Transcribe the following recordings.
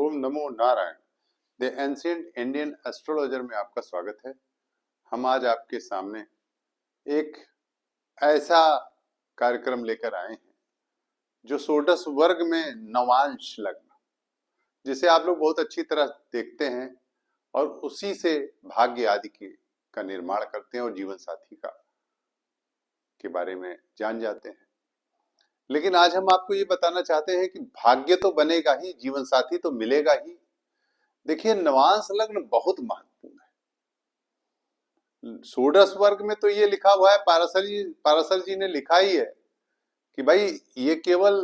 Om NaMo Narayan. The ancient Indian astrologer में आपका स्वागत है। हम आज आपके सामने एक ऐसा कार्यक्रम लेकर आए हैं जो षोडश वर्ग में नवांश लग्न, जिसे आप लोग बहुत अच्छी तरह देखते हैं और उसी से भाग्य आदि का निर्माण करते हैं और जीवन साथी के बारे में जान जाते हैं। लेकिन आज हम आपको ये बताना चाहते हैं कि भाग्य तो बनेगा ही, जीवन साथी तो मिलेगा ही। देखिए, नवांश लग्न बहुत महत्वपूर्ण है। षोडश वर्ग में तो ये लिखा हुआ है, पाराशर जी ने लिखा ही है कि भाई ये केवल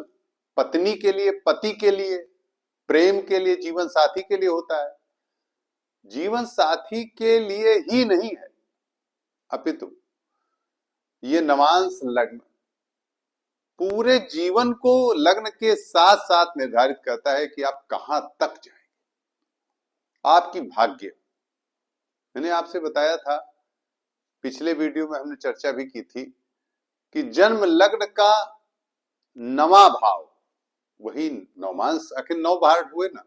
पत्नी के लिए, पति के लिए, प्रेम के लिए, जीवन साथी के लिए होता है। जीवन साथी के लिए ही नहीं है, अपितु ये नवांश लग्न पूरे जीवन को लग्न के साथ साथ निर्धारित करता है कि आप कहां तक जाएंगे। आपकी भाग्य, मैंने आपसे बताया था, पिछले वीडियो में हमने चर्चा भी की थी कि जन्म लग्न का नवा भाव, वही नवमांश, आखिर 9 भाव हुए ना,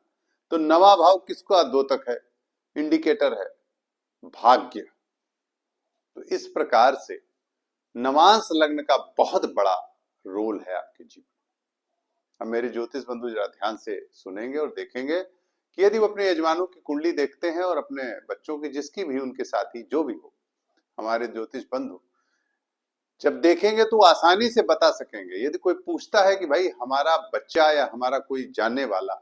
तो नवा भाव किसका द्योतक है, इंडिकेटर है भाग्य। तो इस प्रकार से नवांश लग्न का बहुत बड़ा रोल है आपके जीवन। अब मेरे ज्योतिष बंधु जरा ध्यान से सुनेंगे और देखेंगे कि यदि वो अपने यजमानों की कुंडली देखते हैं और अपने बच्चों की, जिसकी भी, उनके साथी जो भी हो, हमारे ज्योतिष बंधु जब देखेंगे तो आसानी से बता सकेंगे। यदि कोई पूछता है कि भाई हमारा बच्चा या हमारा कोई जानने वाला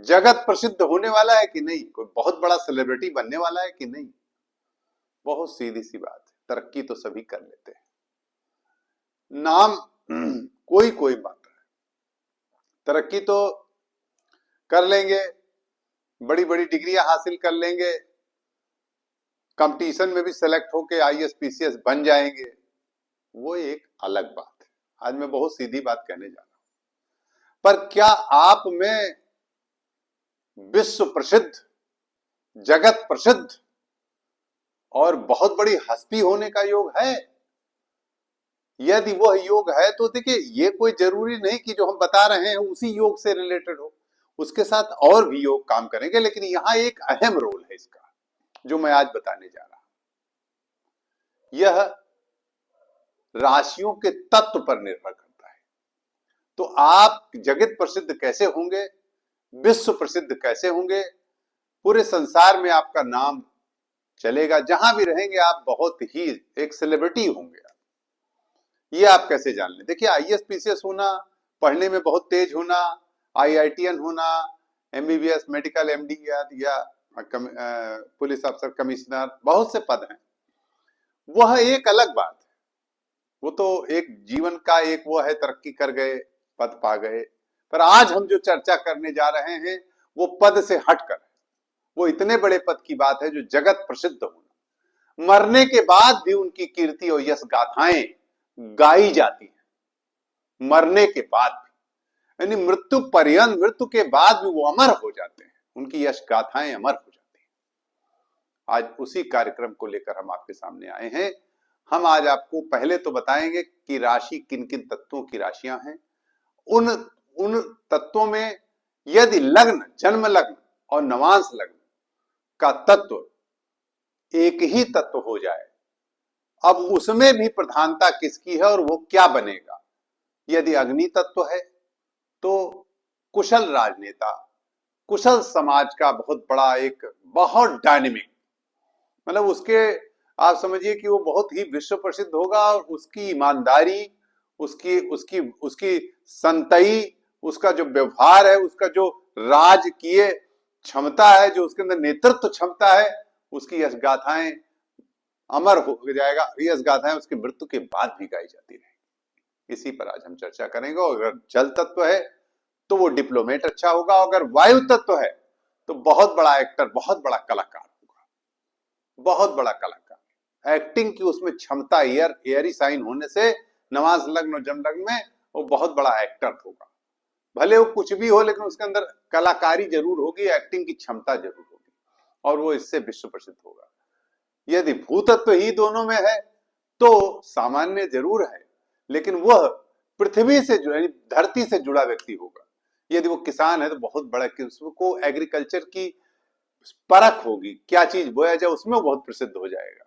जगत प्रसिद्ध होने वाला है कि नहीं, कोई बहुत बड़ा सेलिब्रिटी बनने वाला है कि नहीं, बहुत सीधी सी बात है, तरक्की तो सभी कर लेते हैं, नाम कोई कोई बात है, तरक्की तो कर लेंगे, बड़ी बड़ी डिग्रियां हासिल कर लेंगे, कंपटीशन में भी सेलेक्ट होके आईएएस पीसीएस बन जाएंगे, वो एक अलग बात है। आज मैं बहुत सीधी बात कहने जा रहा हूं, पर क्या आप में विश्व प्रसिद्ध, जगत प्रसिद्ध और बहुत बड़ी हस्ती होने का योग है? यदि वह योग है तो देखिए, ये कोई जरूरी नहीं कि जो हम बता रहे हैं उसी योग से रिलेटेड हो, उसके साथ और भी योग काम करेंगे, लेकिन यहां एक अहम रोल है इसका जो मैं आज बताने जा रहा हूं। यह राशियों के तत्व पर निर्भर करता है। तो आप जगत प्रसिद्ध कैसे होंगे, विश्व प्रसिद्ध कैसे होंगे, पूरे संसार में आपका नाम चलेगा, जहां भी रहेंगे आप बहुत ही एक सेलिब्रिटी होंगे। ये आप कैसे जान लें? देखिए, आईएएस पीसीएस होना, पढ़ने में बहुत तेज होना, आईआईटीएन होना, एमबीबीएस, मेडिकल, एमडी या पुलिस अफसर, कमिश्नर, बहुत से पद हैं, वह एक अलग बात है। वो तो एक जीवन का एक वो है, तरक्की कर गए, पद पा गए। पर आज हम जो चर्चा करने जा रहे हैं वो पद से हटकर, वो इतने बड़े पद की बात है जो जगत प्रसिद्ध होना, मरने के बाद भी उनकी कीर्ति और यश गाथाएं गाई जाती है। मरने के बाद भी, यानी मृत्यु पर्यंत, मृत्यु के बाद भी वो अमर हो जाते हैं, उनकी यश गाथाएं अमर हो जाती हैं। आज उसी कार्यक्रम को लेकर हम आपके सामने आए हैं। हम आज आपको पहले तो बताएंगे कि राशि किन किन तत्वों की राशियां हैं। उन तत्वों में यदि लग्न, जन्म लग्न और नवांश लग्न का तत्व एक ही तत्व हो जाए, अब उसमें भी प्रधानता किसकी है और वो क्या बनेगा। यदि अग्नि तत्व है तो कुशल राजनेता, कुशल समाज का बहुत बड़ा, एक बहुत डायनेमिक, मतलब उसके आप समझिए कि वो बहुत ही विश्व प्रसिद्ध होगा, और उसकी ईमानदारी, उसकी उसकी उसकी संतई, उसका जो व्यवहार है, उसका जो राजकीय क्षमता है, जो उसके अंदर नेतृत्व क्षमता है, उसकी यश गाथाएं अमर हो जाएगा। यश गाथाएं उसकी मृत्यु के बाद भी गाई जाती रहेगी। इसी पर आज हम चर्चा करेंगे। अगर जल तत्व है तो वो डिप्लोमेट अच्छा होगा, अगर वायु तत्व है तो बहुत बड़ा एक्टर, बहुत बड़ा कलाकार होगा, बहुत बड़ा कलाकार। एक्टिंग की उसमें क्षमता, एयरी साइन होने से नवांश लग्न और जन्म लग्न में वो बहुत बड़ा एक्टर होगा। भले वो कुछ भी हो, लेकिन उसके अंदर कलाकारी जरूर होगी, एक्टिंग की क्षमता जरूर होगी, और वो इससे विश्व प्रसिद्ध होगा। यदि भूतत्व ही दोनों में है तो सामान्य जरूर है, लेकिन वह पृथ्वी से, धरती से जुड़ा व्यक्ति होगा। यदि वो किसान है तो बहुत बड़ा, कि उसको एग्रीकल्चर की परख होगी, क्या चीज बोया जाए उसमें वो बहुत प्रसिद्ध हो जाएगा।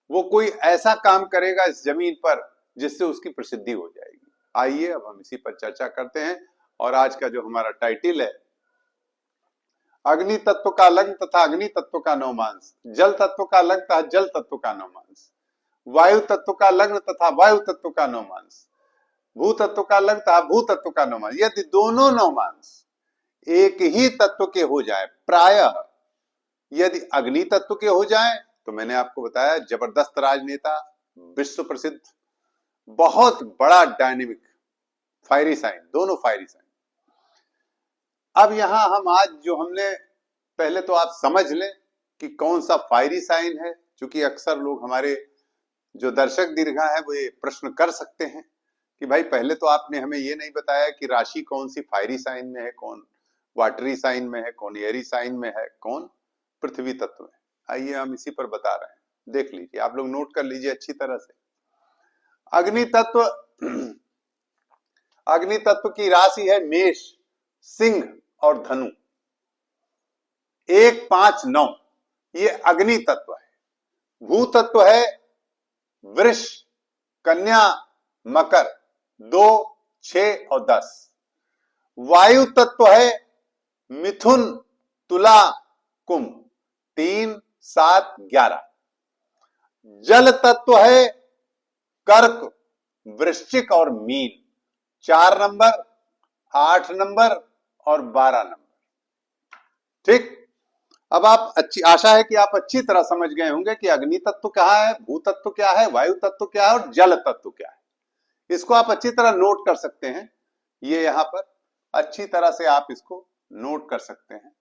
वो कोई ऐसा काम करेगा इस जमीन पर जिससे उसकी प्रसिद्धि हो जाएगी। आइए अब हम इसी पर चर्चा करते हैं। और आज का जो हमारा टाइटल है, अग्नि तत्व का लग्न तथा अग्नि तत्व का नवमांस, जल तत्व का लग्न तथा जल तत्व का नवमांस, वायु तत्व का लग्न तथा वायु तत्व का नवमांस, भू तत्व का लग्न तथा भू तत्व का नवमांस। यदि दोनों नवमांस एक ही तत्व के हो जाए, प्रायः यदि अग्नि तत्व के हो जाए तो मैंने आपको बताया जबरदस्त राजनेता, विश्व प्रसिद्ध, बहुत बड़ा डायनेमिक, फायरी साइन, दोनों फायरी साइन। अब यहां हम आज जो हमने, पहले तो आप समझ लें कि कौन सा फायरी साइन है, क्योंकि अक्सर लोग हमारे जो दर्शक दीर्घा है वो ये प्रश्न कर सकते हैं कि भाई पहले तो आपने हमें ये नहीं बताया कि राशि कौन सी फायरी साइन में है, कौन वाटरी साइन में है, कौन एयरी साइन में है, कौन पृथ्वी तत्व में। आइए हम इसी पर बता रहे हैं, देख लीजिए, आप लोग नोट कर लीजिए अच्छी तरह से। अग्नि तत्व, अग्नि तत्व की राशि है मेष, सिंह और धनु। 1, 5, 9 ये अग्नि तत्व है। भू तत्व है वृष, कन्या, मकर, 2, 6 और 10। वायु तत्व है मिथुन, तुला, कुंभ, 3, 7, 11। जल तत्व है कर्क, वृश्चिक और मीन, 4 नंबर, 8 नंबर और 12 नंबर। ठीक, अब आप अच्छी, आशा है कि आप अच्छी तरह समझ गए होंगे कि अग्नि तत्व क्या है, भू तत्व क्या है, वायु तत्व क्या है और जल तत्व क्या है। इसको आप अच्छी तरह नोट कर सकते हैं, ये यहां पर अच्छी तरह से आप इसको नोट कर सकते हैं।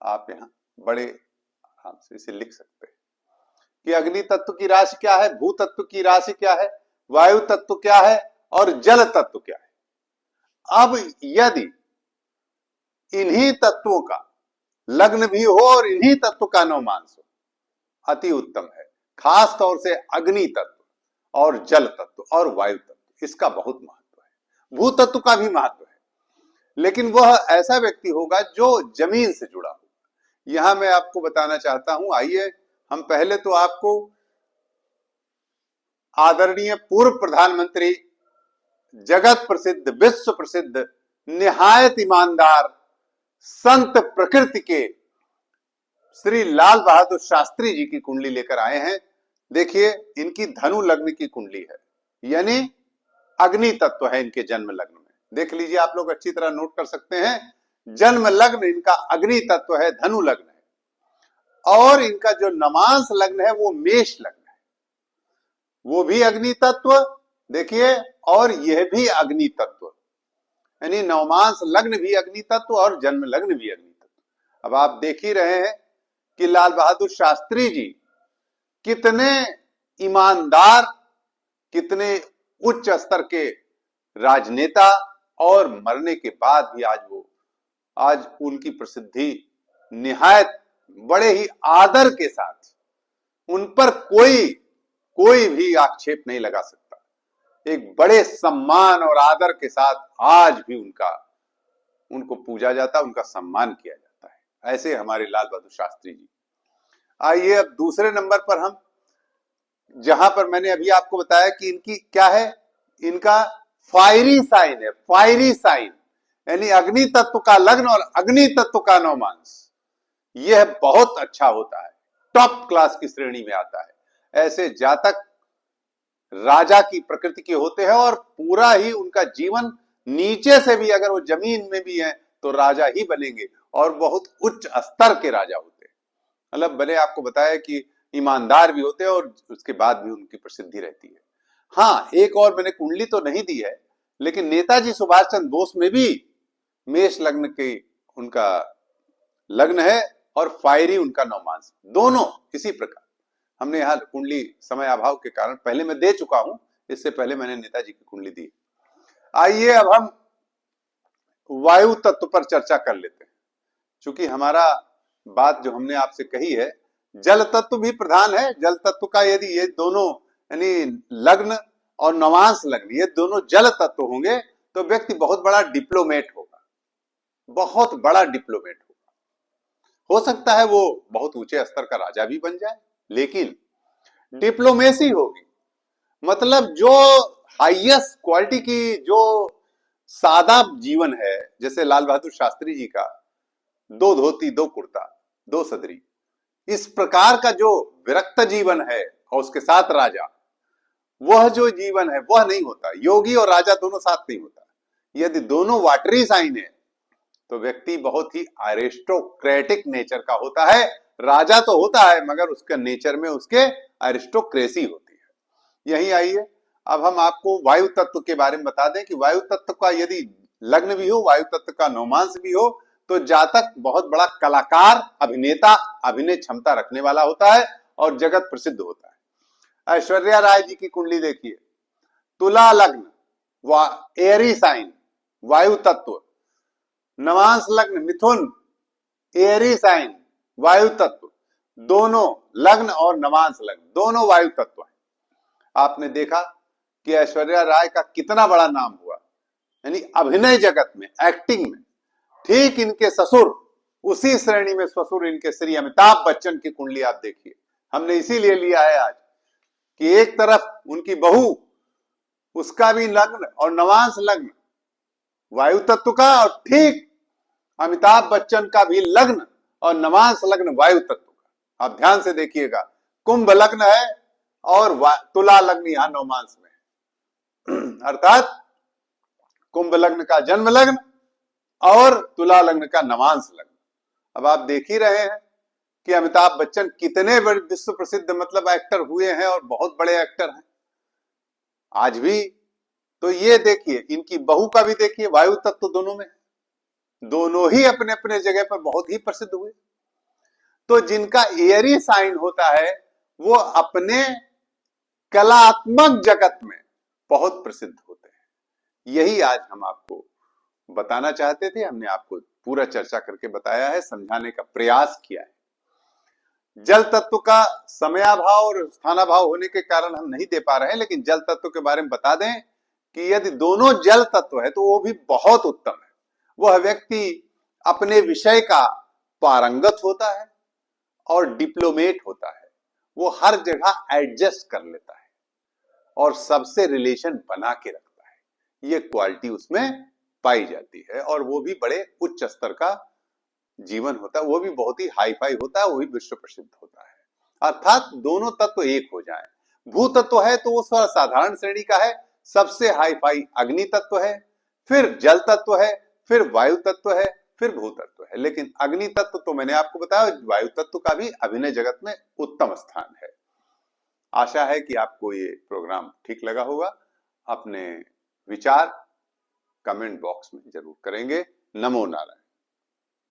आप यहां बड़े आराम से इसे लिख सकते हैं कि अग्नि तत्व की राशि क्या है, भू तत्व की राशि क्या है, वायु तत्व क्या है और जल तत्व क्या है। अब यदि इन्हीं तत्वों का लग्न भी हो और इन्हीं तत्व का नवमांस हो, अति उत्तम है। खास तौर से अग्नि तत्व और जल तत्व और वायु तत्व, इसका बहुत महत्व है। भू तत्व का भी महत्व है, लेकिन वह ऐसा व्यक्ति होगा जो जमीन से जुड़ा हो। यहां मैं आपको बताना चाहता हूं, आइए हम पहले तो आपको आदरणीय पूर्व प्रधानमंत्री, जगत प्रसिद्ध, विश्व प्रसिद्ध, निहायत ईमानदार, संत प्रकृति के श्री लाल बहादुर शास्त्री जी की कुंडली लेकर आए हैं। देखिए, इनकी धनु लग्न की कुंडली है, यानी अग्नि तत्व है इनके जन्म लग्न में। देख लीजिए, आप लोग अच्छी तरह नोट कर सकते हैं, जन्म लग्न इनका अग्नि तत्व है, धनु लग्न है। और इनका जो नवांश लग्न है वो मेष लग्न है, वो भी अग्नि तत्व, देखिए, और यह भी अग्नि तत्व, यानी नवमांश लग्न भी अग्नि तत्व और जन्म लग्न भी अग्नि तत्व। अब आप देख ही रहे हैं कि लाल बहादुर शास्त्री जी कितने ईमानदार, कितने उच्च स्तर के राजनेता, और मरने के बाद भी आज उनकी प्रसिद्धि निहायत बड़े ही आदर के साथ, उन पर कोई भी आक्षेप नहीं लगा सकता। एक बड़े सम्मान और आदर के साथ आज भी उनको पूजा जाता है, उनका सम्मान किया जाता है। ऐसे हमारे लाल बहादुर शास्त्री जी। आइए अब दूसरे नंबर पर हम, जहां पर मैंने अभी आपको बताया कि इनकी क्या है, इनका फायरी साइन है, फायरी साइन, यानी अग्नि तत्व का लग्न और अग्नि तत्व का नवमांस। यह बहुत अच्छा होता है, टॉप क्लास की श्रेणी में आता है। ऐसे जातक राजा की प्रकृति के होते हैं और पूरा ही उनका जीवन, नीचे से भी अगर वो जमीन में भी है तो राजा ही बनेंगे, और बहुत उच्च स्तर के राजा होते हैं। मतलब मैंने आपको बताया कि ईमानदार भी होते हैं और उसके बाद भी उनकी प्रसिद्धि रहती है। हाँ, एक और मैंने कुंडली तो नहीं दी है, लेकिन नेताजी सुभाष चंद्र बोस में भी मेष लग्न के उनका लग्न है और फायरी उनका नवमांस, दोनों इसी प्रकार। हमने यहां कुंडली समय अभाव के कारण पहले मैं दे चुका हूं, इससे पहले मैंने नेताजी की कुंडली दी। आइए अब हम वायु तत्व पर चर्चा कर लेते हैं, क्योंकि हमारा बात जो हमने आपसे कही है, जल तत्व भी प्रधान है। जल तत्व का यदि ये दोनों, यानी लग्न और नवांश लग्न, ये दोनों जल तत्व होंगे तो व्यक्ति बहुत बड़ा डिप्लोमेट हो, बहुत बड़ा डिप्लोमेट होगा। हो सकता है वो बहुत ऊंचे स्तर का राजा भी बन जाए, लेकिन डिप्लोमेसी होगी, मतलब जो हाईएस्ट क्वालिटी की, जो सादा जीवन है, जैसे लाल बहादुर शास्त्री जी का 2 धोती 2 कुर्ता 2 सदरी, इस प्रकार का जो विरक्त जीवन है और उसके साथ राजा, वह जो जीवन है वह नहीं होता। योगी और राजा दोनों साथ नहीं होता। यदि दोनों वाटरी साइन है तो व्यक्ति बहुत ही एरिस्टोक्रेटिक नेचर का होता है। राजा तो होता है मगर उसके नेचर में उसके एरिस्टोक्रेसी होती है। यही आइए अब हम आपको वायु तत्व के बारे में बता दें कि वायु तत्व का यदि लग्न भी हो, वायु तत्व का नवमांश भी हो, तो जातक बहुत बड़ा कलाकार, अभिनेता, अभिनय क्षमता रखने वाला होता है और जगत प्रसिद्ध होता है। ऐश्वर्या राय जी की कुंडली देखिए, तुला लग्न, एरी साइन, वायु तत्व, नवांश लग्न मिथुन, एरी साइन, वायु तत्व, दोनों लग्न और नवांश लग्न दोनों वायु तत्व हैं। आपने देखा कि ऐश्वर्या राय का कितना बड़ा नाम हुआ, यानी अभिनय जगत में, एक्टिंग में। ठीक इनके ससुर, उसी श्रेणी में ससुर इनके श्री अमिताभ बच्चन की कुंडली आप देखिए। हमने इसीलिए लिया है आज कि एक तरफ उनकी बहू, उसका भी लग्न और नवांश लग्न वायु तत्व का, और ठीक अमिताभ बच्चन का भी लग्न और नवांश लग्न वायु तत्व का। आप ध्यान से देखिएगा, कुंभ लग्न है और तुला लग्न यहां नवमांश में अर्थात कुंभ लग्न का जन्म लग्न और तुला लग्न का नवांश लग्न। अब आप देख ही रहे हैं कि अमिताभ बच्चन कितने बड़े विश्व प्रसिद्ध मतलब एक्टर हुए हैं और बहुत बड़े एक्टर हैं आज भी। तो ये देखिए, इनकी बहू का भी देखिए, वायु तत्व दोनों में, दोनों ही अपने अपने जगह पर बहुत ही प्रसिद्ध हुए। तो जिनका एरी साइन होता है वो अपने कलात्मक जगत में बहुत प्रसिद्ध होते हैं। यही आज हम आपको बताना चाहते थे। हमने आपको पूरा चर्चा करके बताया है, समझाने का प्रयास किया है। जल तत्व का समयाभाव और स्थानाभाव होने के कारण हम नहीं दे पा रहे हैं, लेकिन जल तत्व के बारे में बता दें कि यदि दोनों जल तत्व है तो वो भी बहुत उत्तम है। वह व्यक्ति अपने विषय का पारंगत होता है और डिप्लोमेट होता है। वो हर जगह एडजस्ट कर लेता है और सबसे रिलेशन बना के रखता है। ये क्वालिटी उसमें पाई जाती है और वो भी बड़े उच्च स्तर का जीवन होता है, वो भी बहुत ही हाई फाई होता है, वो भी विश्व प्रसिद्ध होता है। अर्थात दोनों तत्व एक हो जाए। भू तत्व है तो वो साधारण श्रेणी का है, सबसे हाई फाई अग्नि तत्व है, फिर जल तत्व है, फिर वायु तत्व है, फिर भू तत्व है। लेकिन अग्नि तत्व तो मैंने आपको बताया, वायु तत्व का भी अभिनय जगत में उत्तम स्थान है। आशा है कि आपको ये प्रोग्राम ठीक लगा होगा। अपने विचार कमेंट बॉक्स में जरूर करेंगे। नमो नारायण।